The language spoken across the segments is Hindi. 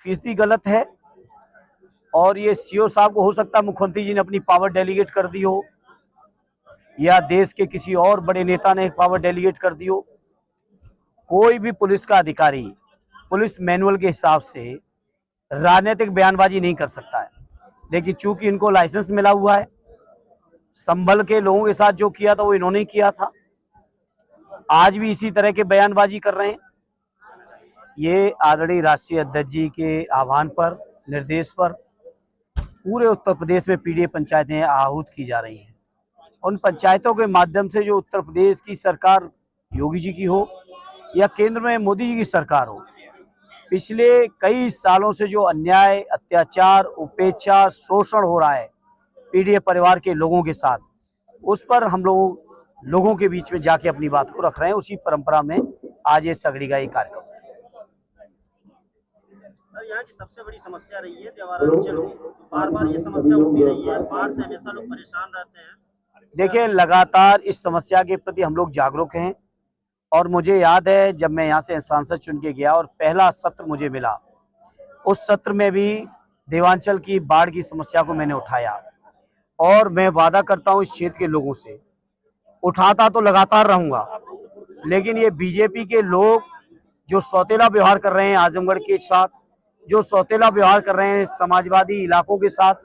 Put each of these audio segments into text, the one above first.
फीसदी गलत है। और ये सीओ साहब को हो सकता है मुख्यमंत्री जी ने अपनी पावर डेलीगेट कर दी हो, या देश के किसी और बड़े नेता ने पावर डेलीगेट कर दी हो। कोई भी पुलिस का अधिकारी पुलिस मैनुअल के हिसाब से राजनीतिक बयानबाजी नहीं कर सकता है, लेकिन चूंकि इनको लाइसेंस मिला हुआ है, संभल के लोगों के साथ जो किया था वो इन्होंने किया था, आज भी इसी तरह के बयानबाजी कर रहे हैं। ये आदरणीय राष्ट्रीय अध्यक्ष जी के आह्वान पर, निर्देश पर पूरे उत्तर प्रदेश में पीडीए पंचायतें आहूत की जा रही हैं। उन पंचायतों के माध्यम से जो उत्तर प्रदेश की सरकार योगी जी की हो या केंद्र में मोदी जी की सरकार हो, पिछले कई सालों से जो अन्याय, अत्याचार, उपेक्षा, शोषण हो रहा है पीडीए परिवार के लोगों के साथ, उस पर हम लोगों के बीच में जाके अपनी बात को रख रहे हैं। उसी परंपरा में आज ये सगड़ी का ये कार्यक्रम है। सर, यहाँ की सबसे बड़ी समस्या रही है देवारा अंचल की, जो बार-बार ये समस्या उठती रही है, बाढ़ से हमेशा लोग परेशान रहते हैं। देखिए, लगातार इस समस्या के प्रति हम लोग जागरूक हैं, और मुझे याद है जब मैं यहाँ से सांसद चुन के गया और पहला सत्र मुझे मिला, उस सत्र में भी देवांचल की बाढ़ की समस्या को मैंने उठाया, और मैं वादा करता हूँ इस क्षेत्र के लोगों से, उठाता तो लगातार रहूंगा, लेकिन ये बीजेपी के लोग जो सौतेला व्यवहार कर रहे हैं आजमगढ़ के साथ, जो सौतेला व्यवहार कर रहे हैं समाजवादी इलाकों के साथ,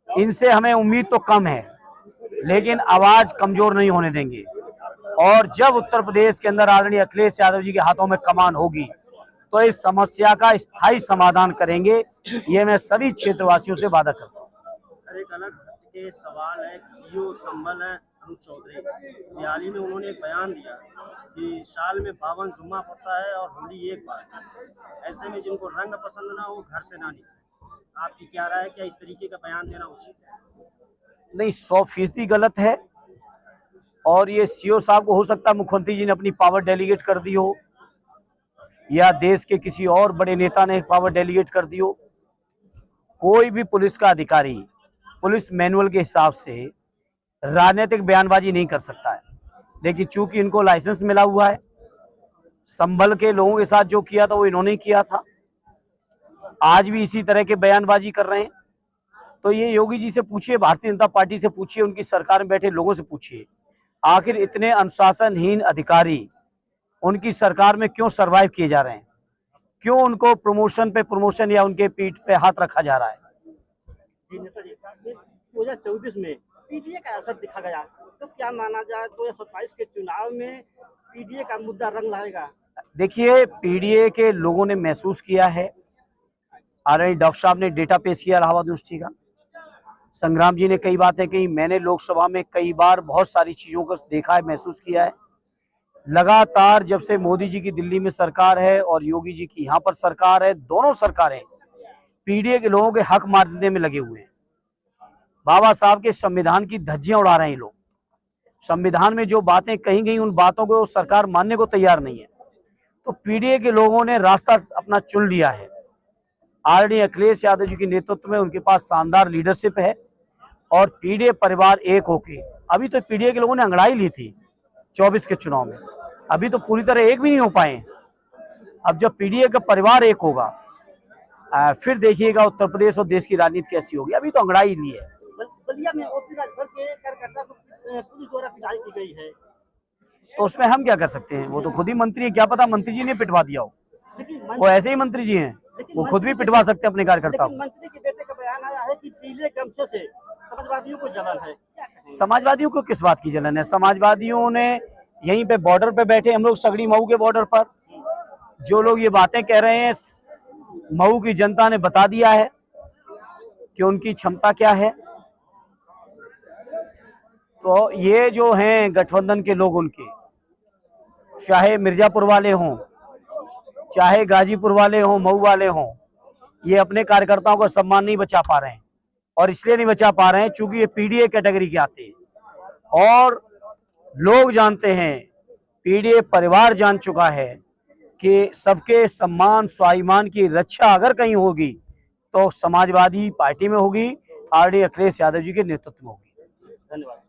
इनसे हमें उम्मीद तो कम है, लेकिन आवाज कमजोर नहीं होने देंगे। और जब उत्तर प्रदेश के अंदर आदरणीय अखिलेश यादव जी के हाथों में कमान होगी तो इस समस्या का स्थायी समाधान करेंगे, ये मैं सभी क्षेत्रवासियों से वादा करता हूँ। सर, एक अलग के सवाल है, सीओ संभल है अनुज चौधरी, दिवाली में उन्होंने एक बयान दिया कि साल में 52 जुम्मा पड़ता है और होली एक बार, ऐसे में जिनको रंग पसंद ना हो घर से ना निकले। आपकी क्या राय है, क्या इस तरीके का बयान देना उचित है? नहीं, 100% गलत है। और ये सीओ साहब को हो सकता है मुख्यमंत्री जी ने अपनी पावर डेलीगेट कर दी हो, या देश के किसी और बड़े नेता ने पावर डेलीगेट कर दी हो। कोई भी पुलिस का अधिकारी पुलिस मैनुअल के हिसाब से राजनीतिक बयानबाजी नहीं कर सकता है, लेकिन चूंकि इनको लाइसेंस मिला हुआ है, संभल के लोगों के साथ जो किया था वो इन्होंने किया था, आज भी इसी तरह के बयानबाजी कर रहे हैं। तो ये योगी जी से पूछिए, भारतीय जनता पार्टी से पूछिए, उनकी सरकार में बैठे लोगों से पूछिए, आखिर इतने अनुशासनहीन अधिकारी उनकी सरकार में क्यों सरवाइव किए जा रहे हैं, क्यों उनको प्रमोशन पे प्रमोशन या उनके पीठ पे हाथ रखा जा रहा है। 2024 में पीडीए का असर दिखा गया, तो क्या माना जाए 2027 के चुनाव में पीडीए का मुद्दा रंग लाएगा? देखिए, पीडीए के लोगों ने महसूस किया है, आदरणीय डॉक्टर साहब ने डेटा पेश किया इलाहाबाद यूनिवर्सिटी का, संग्राम जी ने कई बातें कही, मैंने लोकसभा में कई बार बहुत सारी चीजों को देखा है, महसूस किया है। लगातार जब से मोदी जी की दिल्ली में सरकार है और योगी जी की यहाँ पर सरकार है, दोनों सरकारें पीडीए के लोगों के हक मारने में लगे हुए हैं। बाबा साहब के संविधान की धज्जियां उड़ा रहे हैं लोग। संविधान में जो बातें कही गई उन बातों को सरकार मानने को तैयार नहीं है। तो पीडीए के लोगों ने रास्ता अपना चुन लिया है। आदरणीय अखिलेश यादव जी के नेतृत्व में उनके पास शानदार लीडरशिप है, और पीडीए परिवार एक होके, अभी तो पीडीए के लोगों ने अंगड़ाई ली थी 24 के चुनाव में, अभी तो पूरी तरह एक भी नहीं हो पाए। अब जब पीडीए का परिवार एक होगा, फिर देखिएगा उत्तर प्रदेश और देश की राजनीति कैसी होगी। अभी तो अंगड़ाई ली है। बलिया में ओपी राजभर के कार्यकर्ता को पुलिस द्वारा पिटाई की गई है, तो उसमें हम क्या कर सकते हैं, वो तो खुद ही मंत्री है, क्या पता मंत्री जी ने पिटवा दिया हो, वो ऐसे ही मंत्री जी हैं, वो खुद भी पिटवा सकते हैं अपने कार्यकर्ताओं को। मंत्री के बेटे का बयान आया है कि पीले गमछे से समाजवादियों को जलन है। समाजवादियों को किस बात की जलन है? समाजवादियों ने यहीं पे बॉर्डर पे बैठे, हम लोग सगड़ी मऊ के बॉर्डर पर, जो लोग ये बातें कह रहे हैं, मऊ की जनता ने बता दिया है कि उनकी क्षमता क्या है। तो ये जो हैं गठबंधन के लोग, उनके चाहे मिर्जापुर वाले हों, चाहे गाजीपुर वाले हों, मऊ वाले हों, ये अपने कार्यकर्ताओं का सम्मान नहीं बचा पा रहे हैं। और इसलिए नहीं बचा पा रहे हैं चूंकि ये पीडीए कैटेगरी के आते हैं, और लोग जानते हैं, पीडीए परिवार जान चुका है कि सबके सम्मान स्वाभिमान की रक्षा अगर कहीं होगी तो समाजवादी पार्टी में होगी, आदरणीय अखिलेश यादव जी के नेतृत्व में होगी। धन्यवाद।